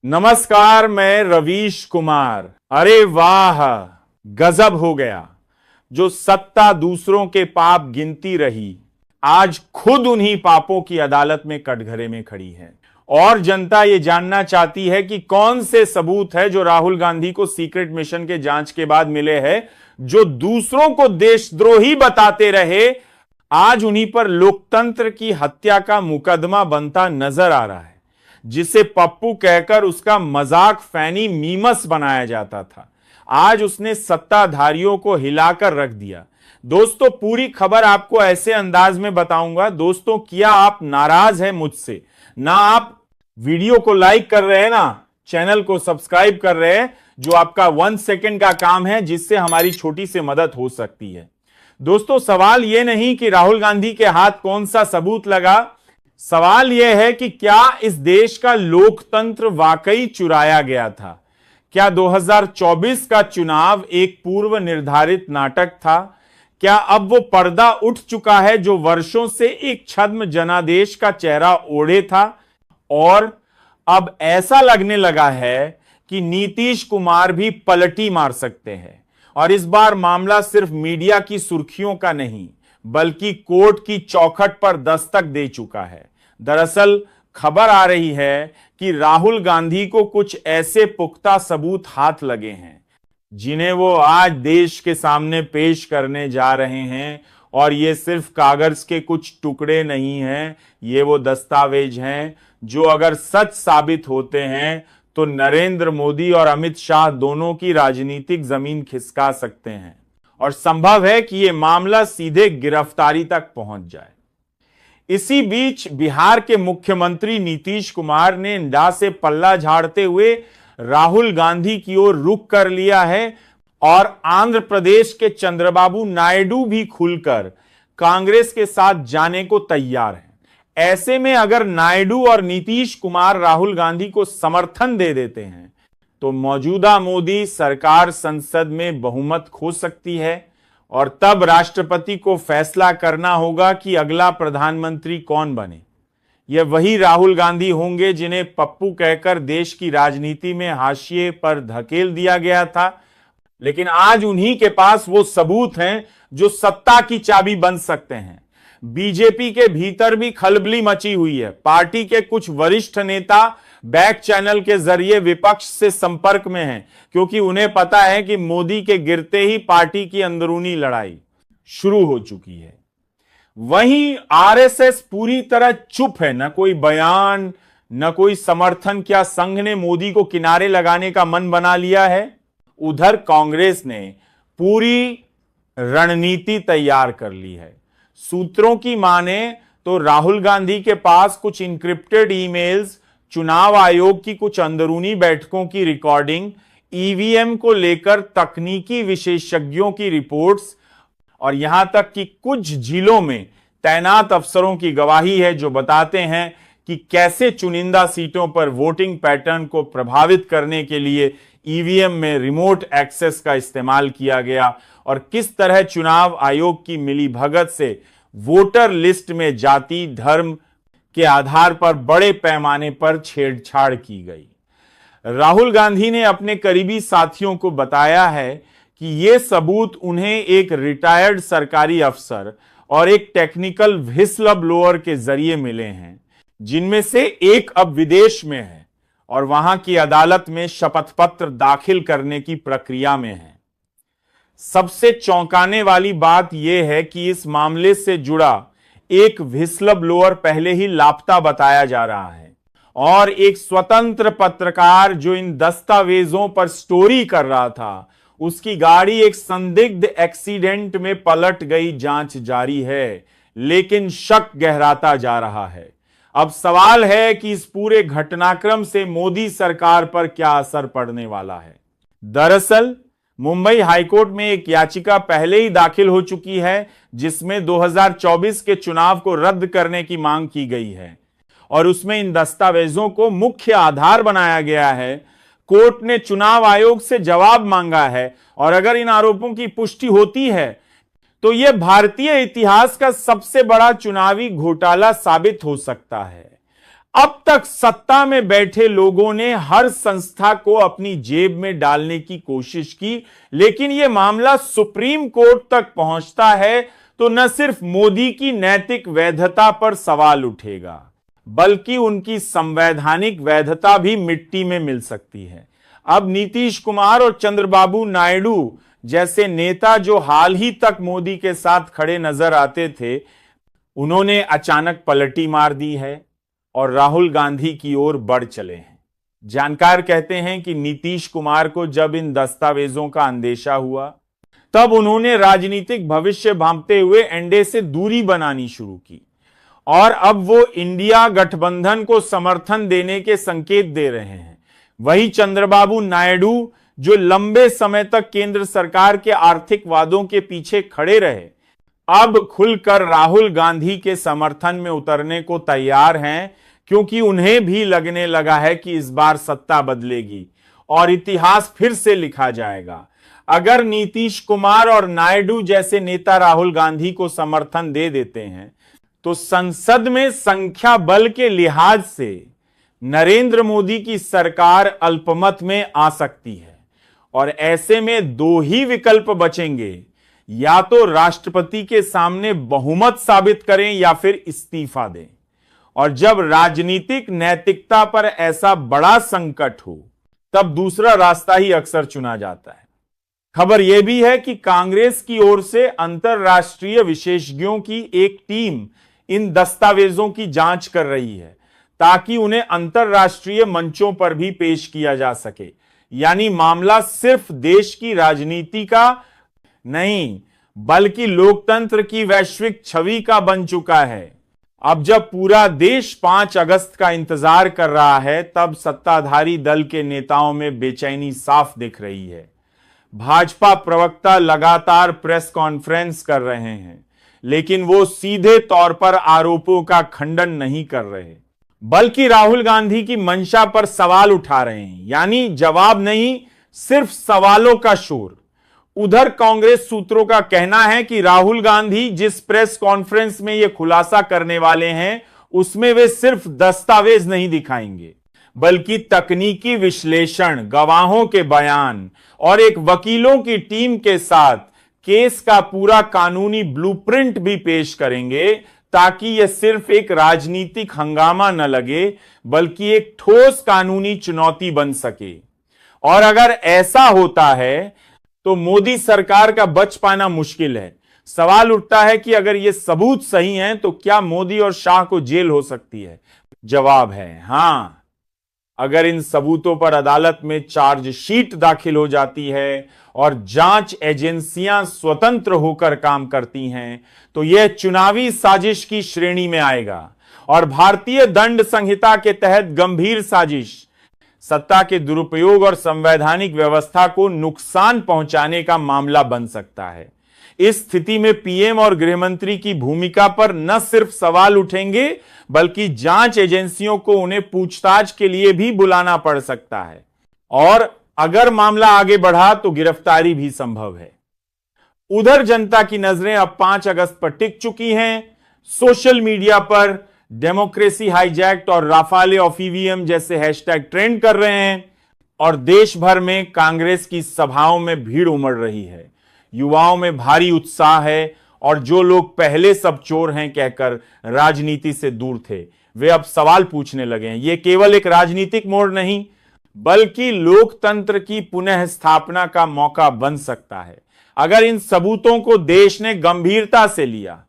नमस्कार, मैं रवीश कुमार। अरे वाह, गजब हो गया। जो सत्ता दूसरों के पाप गिनती रही, आज खुद उन्हीं पापों की अदालत में कटघरे में खड़ी है। और जनता ये जानना चाहती है कि कौन से सबूत है जो राहुल गांधी को सीक्रेट मिशन के जांच के बाद मिले हैं, जो दूसरों को देशद्रोही बताते रहे, आज उन्हीं पर लोकतंत्र की हत्या का मुकदमा बनता नजर आ रहा है। जिसे पप्पू कहकर उसका मजाक फैनी मीमस बनाया जाता था, आज उसने सत्ताधारियों को हिलाकर रख दिया। दोस्तों, पूरी खबर आपको ऐसे अंदाज में बताऊंगा। दोस्तों, क्या आप नाराज हैं मुझसे? ना आप वीडियो को लाइक कर रहे हैं, ना चैनल को सब्सक्राइब कर रहे हैं, जो आपका 1 सेकंड का काम है, जिससे हमारी छोटी सी मदद हो सकती है। दोस्तों, सवाल यह नहीं कि राहुल गांधी के हाथ कौन सा सबूत लगा, सवाल यह है कि क्या इस देश का लोकतंत्र वाकई चुराया गया था? क्या 2024 का चुनाव एक पूर्व निर्धारित नाटक था? क्या अब वो पर्दा उठ चुका है जो वर्षों से एक छद्म जनादेश का चेहरा ओढ़े था, और अब ऐसा लगने लगा है कि नीतीश कुमार भी पलटी मार सकते हैं? और इस बार मामला सिर्फ मीडिया की सुर्खियों का नहीं, बल्कि कोर्ट की चौखट पर दस्तक दे चुका है। दरअसल खबर आ रही है कि राहुल गांधी को कुछ ऐसे पुख्ता सबूत हाथ लगे हैं जिन्हें वो आज देश के सामने पेश करने जा रहे हैं। और ये सिर्फ कागज के कुछ टुकड़े नहीं हैं, ये वो दस्तावेज हैं जो अगर सच साबित होते हैं तो नरेंद्र मोदी और अमित शाह दोनों की राजनीतिक जमीन खिसका सकते हैं, और संभव है कि यह मामला सीधे गिरफ्तारी तक पहुंच जाए। इसी बीच बिहार के मुख्यमंत्री नीतीश कुमार ने डा से पल्ला झाड़ते हुए राहुल गांधी की ओर रुख कर लिया है, और आंध्र प्रदेश के चंद्रबाबू नायडू भी खुलकर कांग्रेस के साथ जाने को तैयार हैं। ऐसे में अगर नायडू और नीतीश कुमार राहुल गांधी को समर्थन दे देते हैं तो मौजूदा मोदी सरकार संसद में बहुमत खो सकती है, और तब राष्ट्रपति को फैसला करना होगा कि अगला प्रधानमंत्री कौन बने। यह वही राहुल गांधी होंगे जिन्हें पप्पू कहकर देश की राजनीति में हाशिए पर धकेल दिया गया था, लेकिन आज उन्हीं के पास वो सबूत हैं जो सत्ता की चाबी बन सकते हैं। बीजेपी के भीतर भी खलबली मची हुई है। पार्टी के कुछ वरिष्ठ नेता बैक चैनल के जरिए विपक्ष से संपर्क में हैं, क्योंकि उन्हें पता है कि मोदी के गिरते ही पार्टी की अंदरूनी लड़ाई शुरू हो चुकी है। वहीं आरएसएस पूरी तरह चुप है, न कोई बयान न कोई समर्थन। क्या संघ ने मोदी को किनारे लगाने का मन बना लिया है? उधर कांग्रेस ने पूरी रणनीति तैयार कर ली है। सूत्रों की माने तो राहुल गांधी के पास कुछ इंक्रिप्टेड ईमेल्स, चुनाव आयोग की कुछ अंदरूनी बैठकों की रिकॉर्डिंग, ईवीएम को लेकर तकनीकी विशेषज्ञों की रिपोर्ट्स, और यहां तक कि कुछ जिलों में तैनात अफसरों की गवाही है जो बताते हैं कि कैसे चुनिंदा सीटों पर वोटिंग पैटर्न को प्रभावित करने के लिए ईवीएम में रिमोट एक्सेस का इस्तेमाल किया गया, और किस तरह चुनाव आयोग की मिलीभगत से वोटर लिस्ट में जाति धर्म के आधार पर बड़े पैमाने पर छेड़छाड़ की गई। राहुल गांधी ने अपने करीबी साथियों को बताया है कि ये सबूत उन्हें एक रिटायर्ड सरकारी अफसर और एक टेक्निकल व्हिसल ब्लोअर के जरिए मिले हैं, जिनमें से एक अब विदेश में है और वहां की अदालत में शपथ पत्र दाखिल करने की प्रक्रिया में है। सबसे चौंकाने वाली बात यह है कि इस मामले से जुड़ा एक व्हिसल ब्लोअर पहले ही लापता बताया जा रहा है, और एक स्वतंत्र पत्रकार जो इन दस्तावेजों पर स्टोरी कर रहा था, उसकी गाड़ी एक संदिग्ध एक्सीडेंट में पलट गई। जांच जारी है, लेकिन शक गहराता जा रहा है। अब सवाल है कि इस पूरे घटनाक्रम से मोदी सरकार पर क्या असर पड़ने वाला है। दरअसल मुंबई हाईकोर्ट में एक याचिका पहले ही दाखिल हो चुकी है, जिसमें 2024 के चुनाव को रद्द करने की मांग की गई है, और उसमें इन दस्तावेजों को मुख्य आधार बनाया गया है। कोर्ट ने चुनाव आयोग से जवाब मांगा है, और अगर इन आरोपों की पुष्टि होती है तो यह भारतीय इतिहास का सबसे बड़ा चुनावी घोटाला साबित हो सकता है। अब तक सत्ता में बैठे लोगों ने हर संस्था को अपनी जेब में डालने की कोशिश की, लेकिन यह मामला सुप्रीम कोर्ट तक पहुंचता है तो न सिर्फ मोदी की नैतिक वैधता पर सवाल उठेगा, बल्कि उनकी संवैधानिक वैधता भी मिट्टी में मिल सकती है। अब नीतीश कुमार और चंद्रबाबू नायडू जैसे नेता जो हाल ही तक मोदी के साथ खड़े नजर आते थे, उन्होंने अचानक पलटी मार दी है और राहुल गांधी की ओर बढ़ चले हैं। जानकार कहते हैं कि नीतीश कुमार को जब इन दस्तावेजों का अंदेशा हुआ, तब उन्होंने राजनीतिक भविष्य भांपते हुए एनडीए से दूरी बनानी शुरू की और अब वो इंडिया गठबंधन को समर्थन देने के संकेत दे रहे हैं। वही चंद्रबाबू नायडू, जो लंबे समय तक केंद्र सरकार के आर्थिक वादों के पीछे खड़े रहे, अब खुलकर राहुल गांधी के समर्थन में उतरने को तैयार हैं, क्योंकि उन्हें भी लगने लगा है कि इस बार सत्ता बदलेगी और इतिहास फिर से लिखा जाएगा। अगर नीतीश कुमार और नायडू जैसे नेता राहुल गांधी को समर्थन दे देते हैं तो संसद में संख्या बल के लिहाज से नरेंद्र मोदी की सरकार अल्पमत में आ सकती है और ऐसे में दो ही विकल्प बचेंगे, या तो राष्ट्रपति के सामने बहुमत साबित करें या फिर इस्तीफा दें। और जब राजनीतिक नैतिकता पर ऐसा बड़ा संकट हो, तब दूसरा रास्ता ही अक्सर चुना जाता है। खबर यह भी है कि कांग्रेस की ओर से अंतरराष्ट्रीय विशेषज्ञों की एक टीम इन दस्तावेजों की जांच कर रही है, ताकि उन्हें अंतरराष्ट्रीय मंचों पर भी पेश किया जा सके। यानी मामला सिर्फ देश की राजनीति का नहीं, बल्कि लोकतंत्र की वैश्विक छवि का बन चुका है। अब जब पूरा देश 5 अगस्त का इंतजार कर रहा है, तब सत्ताधारी दल के नेताओं में बेचैनी साफ दिख रही है। भाजपा प्रवक्ता लगातार प्रेस कॉन्फ्रेंस कर रहे हैं, लेकिन वो सीधे तौर पर आरोपों का खंडन नहीं कर रहे, बल्कि राहुल गांधी की मंशा पर सवाल उठा रहे हैं। यानी जवाब नहीं, सिर्फ सवालों का शोर। उधर कांग्रेस सूत्रों का कहना है कि राहुल गांधी जिस प्रेस कॉन्फ्रेंस में यह खुलासा करने वाले हैं, उसमें वे सिर्फ दस्तावेज नहीं दिखाएंगे, बल्कि तकनीकी विश्लेषण, गवाहों के बयान और एक वकीलों की टीम के साथ केस का पूरा कानूनी ब्लूप्रिंट भी पेश करेंगे, ताकि यह सिर्फ एक राजनीतिक हंगामा न लगे, बल्कि एक ठोस कानूनी चुनौती बन सके। और अगर ऐसा होता है तो मोदी सरकार का बच पाना मुश्किल है। सवाल उठता है कि अगर ये सबूत सही हैं तो क्या मोदी और शाह को जेल हो सकती है? जवाब है हां। अगर इन सबूतों पर अदालत में चार्जशीट दाखिल हो जाती है और जांच एजेंसियां स्वतंत्र होकर काम करती हैं, तो यह चुनावी साजिश की श्रेणी में आएगा और भारतीय दंड संहिता के तहत गंभीर साजिश, सत्ता के दुरुपयोग और संवैधानिक व्यवस्था को नुकसान पहुंचाने का मामला बन सकता है। इस स्थिति में पीएम और गृहमंत्री की भूमिका पर न सिर्फ सवाल उठेंगे, बल्कि जांच एजेंसियों को उन्हें पूछताछ के लिए भी बुलाना पड़ सकता है और अगर मामला आगे बढ़ा तो गिरफ्तारी भी संभव है। उधर जनता की नजरें अब 5 अगस्त पर टिक चुकी हैं। सोशल मीडिया पर डेमोक्रेसी हाईजैक्ट और राफाले ऑफ ईवीएम जैसे हैशटैग ट्रेंड कर रहे हैं और देश भर में कांग्रेस की सभाओं में भीड़ उमड़ रही है। युवाओं में भारी उत्साह है और जो लोग पहले सब चोर हैं कहकर राजनीति से दूर थे, वे अब सवाल पूछने लगे हैं। यह केवल एक राजनीतिक मोड़ नहीं, बल्कि लोकतंत्र की पुनः स्थापना का मौका बन सकता है। अगर इन सबूतों को देश ने गंभीरता से लिया